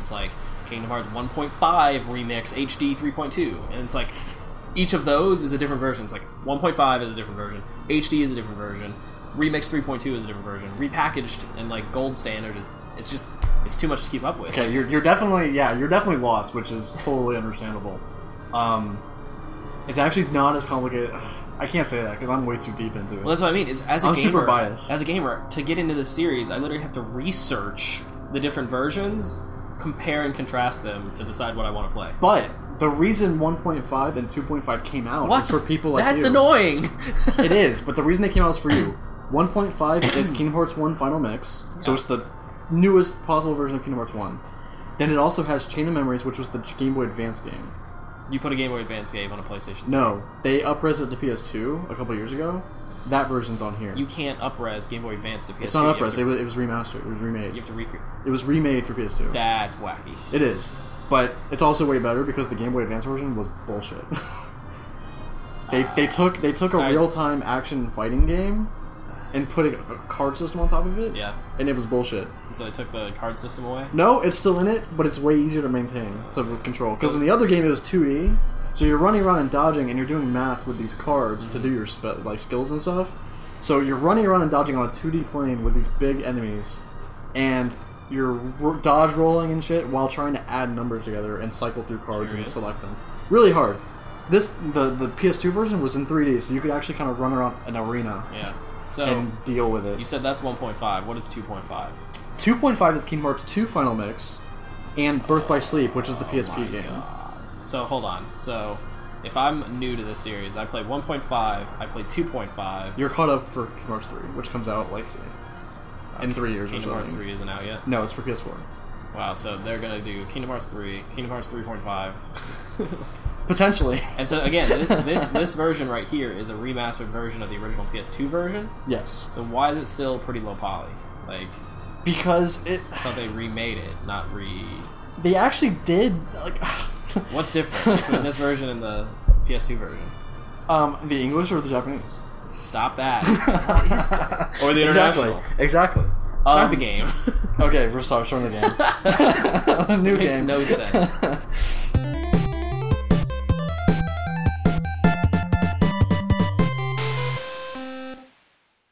It's like Kingdom Hearts 1.5 Remix HD 3.2, and it's like each of those is a different version. It's like 1.5 is a different version, HD is a different version, Remix 3.2 is a different version, repackaged and like gold standard is it's too much to keep up with. Okay, you're definitely lost, which is totally understandable. It's actually not as complicated. I can't say that because I'm way too deep into it. Well, that's what I mean. I'm super biased. As a gamer, to get into this series, I literally have to research the different versions, compare and contrast them to decide what I want to play. But the reason 1.5 and 2.5 came out is for people like That's you. annoying! It is, but the reason they came out is for you. 1.5 is Kingdom Hearts 1 Final Mix, so it's the newest possible version of Kingdom Hearts 1. Then it also has Chain of Memories, which was the Game Boy Advance game. You put a Game Boy Advance game on a PlayStation 3. No, they up-res it to PS2 a couple years ago. That version's on here. You can't up-res Game Boy Advance to PS2. It's not up-res, it was remastered, it was remade. You have to recreate. It was remade for PS2. That's wacky. It is. But it's also way better because the Game Boy Advance version was bullshit. They took a real-time action fighting game and put a card system on top of it. Yeah. And it was bullshit. And so they took the card system away? No, it's still in it, but it's way easier to maintain, to control. Because in the other game it was 2D, so you're running around and dodging, and you're doing math with these cards to do your skills and stuff. So you're running around and dodging on a 2D plane with these big enemies, and you're dodge rolling and shit while trying to add numbers together and cycle through cards and select them. Really hard. The PS2 version was in 3D, so you could actually kind of run around an arena. Yeah. So and deal with it. You said that's 1.5. What is 2.5? 2.5 is Kingdom Hearts 2 Final Mix and Birth by Sleep, which is the PSP game. God. So hold on. So if I'm new to this series, I played 1.5, I played 2.5. You're caught up for Kingdom Hearts 3, which comes out like in 3 years or so. Kingdom Hearts 3 isn't out yet? No, it's for PS4. Wow, so they're going to do Kingdom Hearts 3, Kingdom Hearts 3.5. Potentially. And so again, this version right here is a remastered version of the original PS2 version. Yes. So why is it still pretty low poly? Like, because it. I thought they remade it, not They actually did. Like, what's different between this version and the PS2 version? The English or the Japanese? Stop that. What is that? Or the international. Exactly. Start the game. Okay, we're starting the game. New Makes game. no sense.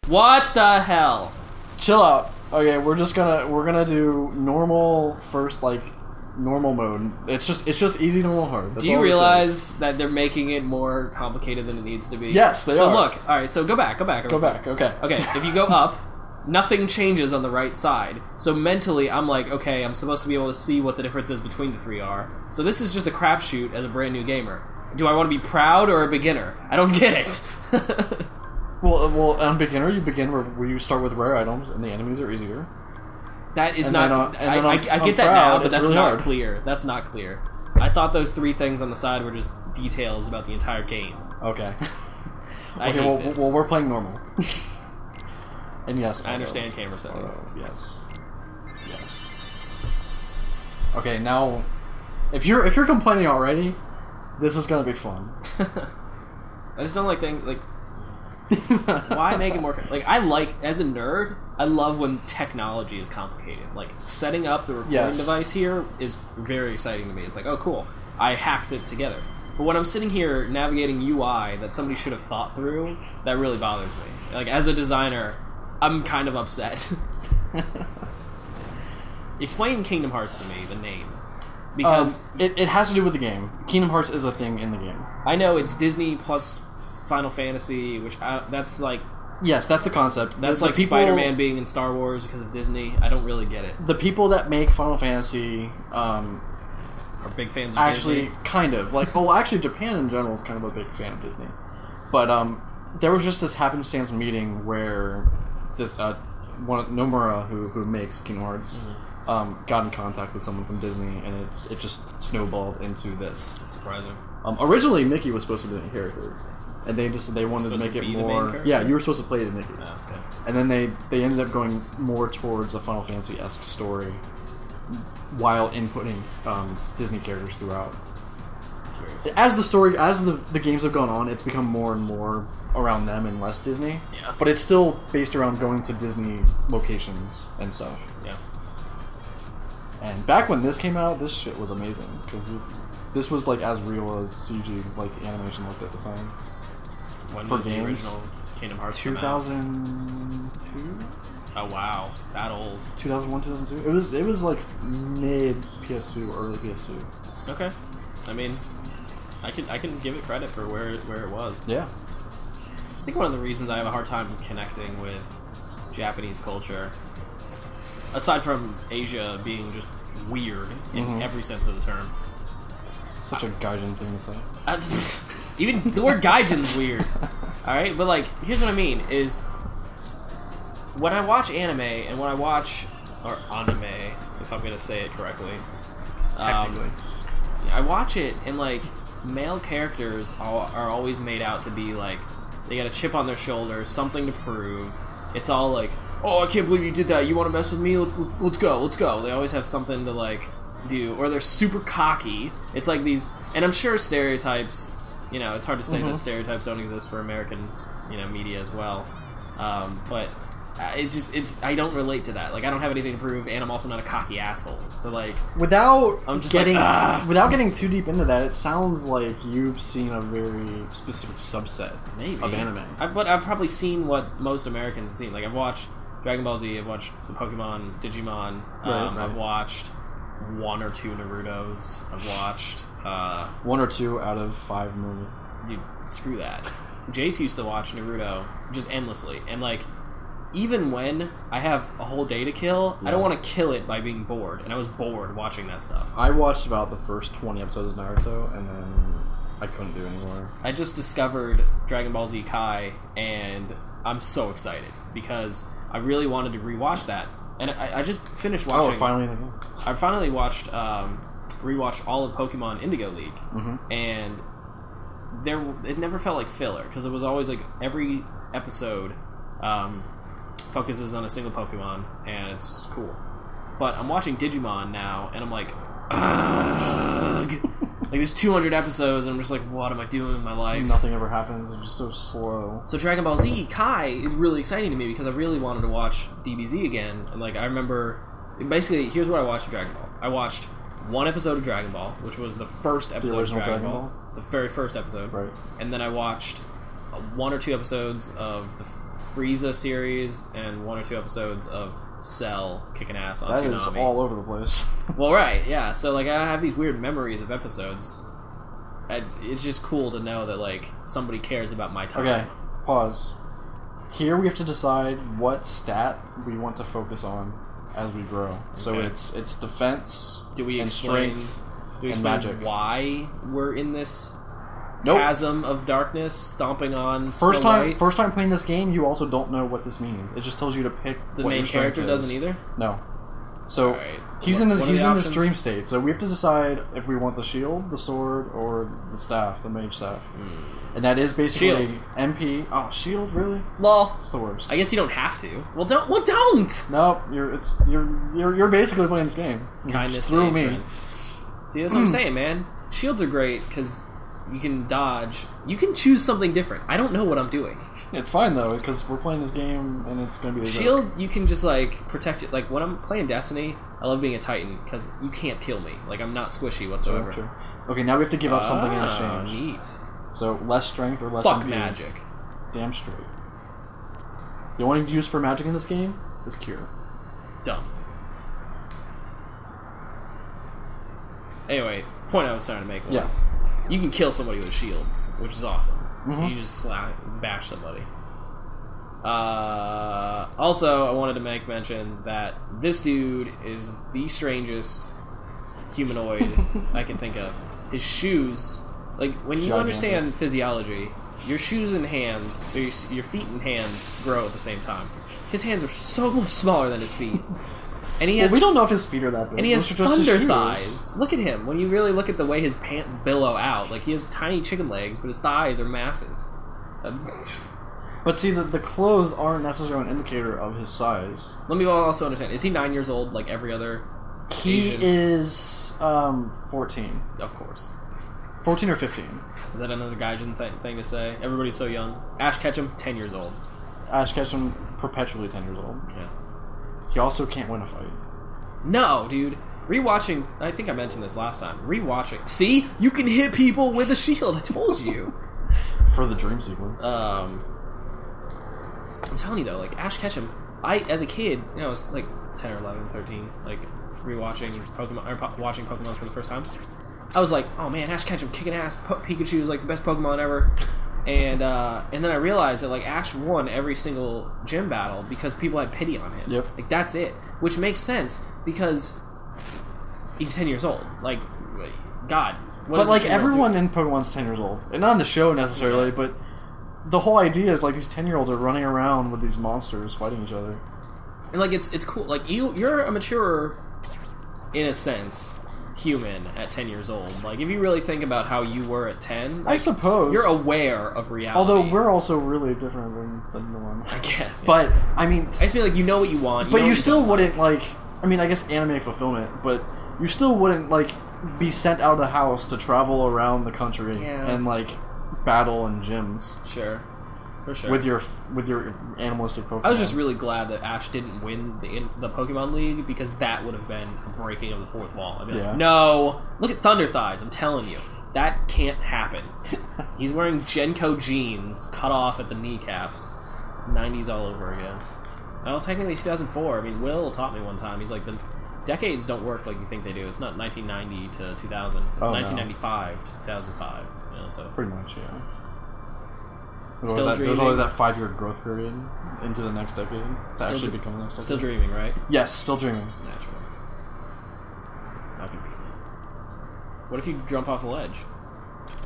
What the hell? Chill out. Okay, we're gonna do normal first, like normal mode. It's just easy, normal, hard. That's Do you all realize that they're making it more complicated than it needs to be? Yes, they are. So look, all right. So go back. Go back. Okay. Okay. If you go up, nothing changes on the right side. So mentally, I'm like, okay, I'm supposed to be able to see what the differences between the three are. So this is just a crapshoot as a brand new gamer. Do I want to be proud or a beginner? I don't get it. Well, on beginner, you begin where you start with rare items, and the enemies are easier. That is and not. Then I get that now, but that's really not hard. clear. That's not clear. I thought those three things on the side were just details about the entire game. Okay. I hate this. Well, we're playing normal. And yes, I understand camera settings. Yes. Okay, now, if you're complaining already, this is gonna be fun. I just don't like things like. Why make it more as a nerd, I love when technology is complicated. Like setting up the recording device here is very exciting to me. It's like, oh cool, I hacked it together. But when I'm sitting here navigating UI that somebody should have thought through, that really bothers me. Like as a designer, I'm kind of upset. Explain Kingdom Hearts to me, the name. Because it has to do with the game. Kingdom Hearts is a thing in the game. I know it's Disney plus Final Fantasy, which that's like... Yes, that's the concept. That's like Spider-Man being in Star Wars because of Disney. I don't really get it. The people that make Final Fantasy are big fans of actually, Disney. Kind of. Actually, Japan in general is kind of a big fan of Disney. But there was just this happenstance meeting where this Nomura, who makes Kingdom Hearts, got in contact with someone from Disney, and it just snowballed into this. That's surprising. Originally, Mickey was supposed to be the character. And they wanted to make it more... Yeah, you were supposed to play the Mickey. Oh, okay. And then they ended up going more towards a Final Fantasy-esque story while inputting Disney characters throughout. As the games have gone on, it's become more and more around them and less Disney. Yeah. But it's still based around going to Disney locations and stuff. Yeah. And back when this came out, this shit was amazing because this was like as real as CG like animation looked at the time. When for did games, the original Kingdom Hearts 2002. Oh wow, that old. 2001, 2002. It was like mid PS2, early PS2. Okay, I mean, I can give it credit for where it was. Yeah. I think one of the reasons I have a hard time connecting with Japanese culture, aside from Asia being just weird in every sense of the term. Such a gaijin thing to say. Even the word gaijin's weird. Alright, but like, here's what I mean, is when I watch anime and when I watch, or anime, if I'm going to say it correctly. Technically. I watch it and like, male characters are always made out to be like, they got a chip on their shoulder, something to prove. It's all like, oh, I can't believe you did that. You want to mess with me? Let's go. They always have something to like do, or they're super cocky. It's like these, and I'm sure stereotypes. You know, it's hard to say that stereotypes don't exist for American, media as well. But I don't relate to that. Like, I don't have anything to prove, and I'm also not a cocky asshole. So like, without getting too deep into that, it sounds like you've seen a very specific subset of anime. But I've probably seen what most Americans have seen. Like, I've watched Dragon Ball Z, I've watched Pokemon, Digimon, right. I've watched 1 or 2 Narutos, I've watched 1 or 2 out of 5 million. Dude, screw that. Jace used to watch Naruto just endlessly, and like, even when I have a whole day to kill, I don't want to kill it by being bored, and I was bored watching that stuff. I watched about the first 20 episodes of Naruto, and then I couldn't do anymore. I just discovered Dragon Ball Z Kai, and I'm so excited, because I really wanted to rewatch that. And I just finished watching... Oh, finally again. I finally rewatched all of Pokemon Indigo League, and it never felt like filler, because it was always like every episode focuses on a single Pokemon, and it's cool. But I'm watching Digimon now, and I'm like, ugh. Like, there's 200 episodes, and I'm just like, what am I doing in my life? Nothing ever happens. It's just so slow. So Dragon Ball Z Kai is really exciting to me, because I really wanted to watch DBZ again. And, like, I remember... Basically, here's what I watched of Dragon Ball. I watched 1 episode of Dragon Ball, which was the first episode of Dragon Ball. The very first episode. Right. And then I watched 1 or 2 episodes of the Frieza series and 1 or 2 episodes of Cell kicking ass on Toonami. That is all over the place. Well, right, yeah. So, like, I have these weird memories of episodes. It's just cool to know that, like, somebody cares about my time. Okay, pause. Here we have to decide what stat we want to focus on as we grow. Okay. So it's defense, strength, and magic. Why we're in this chasm of darkness, stomping on first time playing this game, you also don't know what this means. It just tells you to pick the what main your strength character is. doesn't either. No. So he's in this dream state. So we have to decide if we want the shield, the sword, or the staff, the mage staff. And that is basically shield. MP. Oh, shield, really? Lol. It's the worst. I guess you don't have to. Well, don't. No, you're basically playing this game. Kindness through me. Friends. See, that's what I'm saying, man. Shields are great because you can dodge. You can choose something different. I don't know what I'm doing. It's fine though, because we're playing this game and it's gonna be a shield. joke. You can just like protect it. Like when I'm playing Destiny, I love being a Titan because you can't kill me. Like I'm not squishy whatsoever. Oh, true. Okay, now we have to give up something in exchange. Neat. So less strength or less. Fuck MP. magic. Damn straight. The only use for magic in this game is cure. Dumb. Anyway, point I was trying to make was you can kill somebody with a shield, which is awesome. You just bash somebody. Also, I wanted to make mention that this dude is the strangest humanoid I can think of. His shoes, like when you understand physiology, your shoes and hands, or your feet and hands grow at the same time. His hands are so much smaller than his feet. And he has, we don't know if his feet are that big. And he has thunder thighs. Look at him. When you really look at the way his pants billow out, like he has tiny chicken legs, but his thighs are massive. But see, the clothes aren't necessarily an indicator of his size. Let me also understand. Is he 9 years old like every other Asian? He is 14. Of course. 14 or 15. Is that another gaijin thing to say? Everybody's so young. Ash Ketchum, 10 years old. Ash Ketchum, perpetually 10 years old. Yeah. He also can't win a fight. No, dude. Rewatching, I think I mentioned this last time. Rewatching. See? You can hit people with a shield. I told you. For the dream sequence. I'm telling you, though, like, Ash Ketchum, as a kid, you know, I was, like, 10 or 11, 13, like, rewatching Pokemon, or watching Pokemon for the first time. I was like, oh, man, Ash Ketchum kicking ass. Pikachu is, like, the best Pokemon ever. And then I realized that, like, Ash won every single gym battle because people had pity on him. Yep. Like, that's it. Which makes sense because he's 10 years old. Like, God. But, like, everyone in Pokemon's 10 years old. And not in the show, necessarily, yes. but the whole idea is, like, these 10-year-olds are running around with these monsters fighting each other. And, like, it's cool. Like, you're a mature, in a sense, human at 10 years old. Like, if you really think about how you were at 10, like, I suppose you're aware of reality. Although we're also really different than normal. I guess. Yeah. But, I mean... I just feel like you know what you want. But you still wouldn't, like... I mean, I guess anime fulfillment, but you still wouldn't, like, be sent out of the house to travel around the country and, like, battle in gyms. Sure. For sure. With your animalistic Pokemon. I was just really glad that Ash didn't win the Pokemon League because that would have been a breaking of the fourth wall. I'd be like, no, look at Thunder Thighs. I'm telling you, that can't happen. He's wearing Genko jeans, cut off at the kneecaps, 90s all over again. Well, technically it's 2004. I mean, Will taught me one time. He's like, the decades don't work like you think they do. It's not 1990 to 2000. It's 1995 to 2005. You know, so pretty much, yeah. There's always that 5-year growth period into the next decade to actually become the next decade. Still dreaming, right? Yes, still dreaming. Naturally. How convenient. What if you jump off a ledge?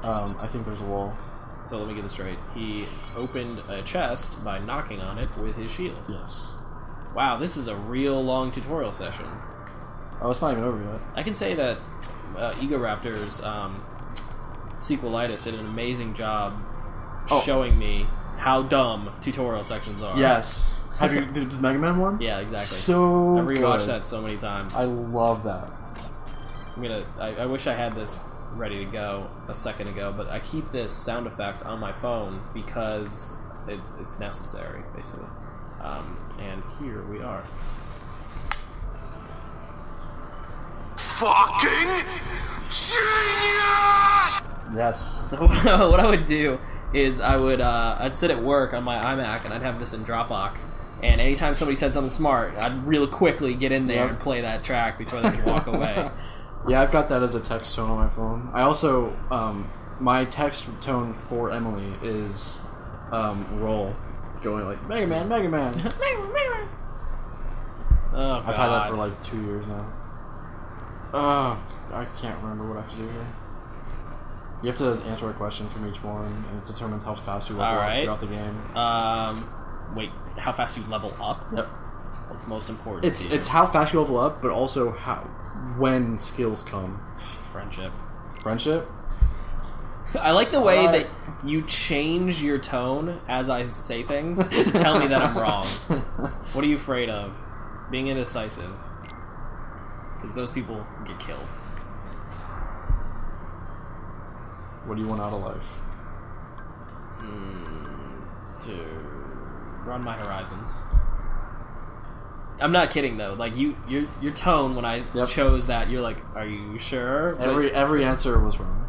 I think there's a wall. So let me get this straight. He opened a chest by knocking on it with his shield. Yes. Wow, this is a real long tutorial session. Oh, it's not even over yet. I can say that Egoraptor's Sequelitis did an amazing job showing me how dumb tutorial sections are. Yes. Have you did the Megaman one? Yeah, exactly. So I rewatched good. that so many times. I love that. I wish I had this ready to go a second ago, but I keep this sound effect on my phone because it's necessary, basically. And here we are. Fucking genius! Yes. So what I would do is I'd sit at work on my iMac and I'd have this in Dropbox, and anytime somebody said something smart, I'd really quickly get in there and play that track before they could walk away. Yeah, I've got that as a text tone on my phone. I also my text tone for Emily is roll, going like Megaman, Megaman. Megaman. Oh, God. I've had that for like 2 years now. I can't remember what I have to do here. You have to answer a question from each one, and it determines how fast you level up throughout the game. Wait, how fast you level up? Yep. What's most important? It's how fast you level up, but also when skills come. Friendship. Friendship? I like the way that you change your tone as I say things to tell me that I'm wrong. What are you afraid of? Being indecisive. Because those people get killed. What do you want out of life? To run my horizons. I'm not kidding though. Like your tone when I chose that, you're like, "Are you sure?" Every answer was wrong.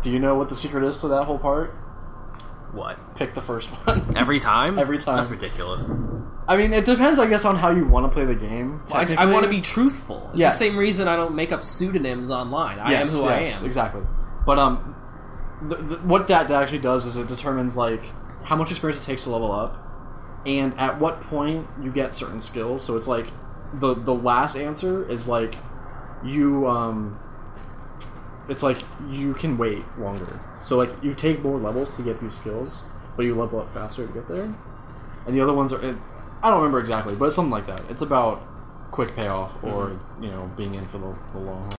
Do you know what the secret is to that whole part? What? Pick the first one. Every time? Every time. That's ridiculous. I mean, it depends, I guess, on how you want to play the game. Well, I want to be truthful. It's the same reason I don't make up pseudonyms online. I am who I am. Exactly. But what that actually does is it determines like how much experience it takes to level up, and at what point you get certain skills. So it's like the last answer is like you it's like you can wait longer. So like you take more levels to get these skills, but you level up faster to get there. And the other ones are I don't remember exactly, but it's something like that. It's about quick payoff or being in for the long haul.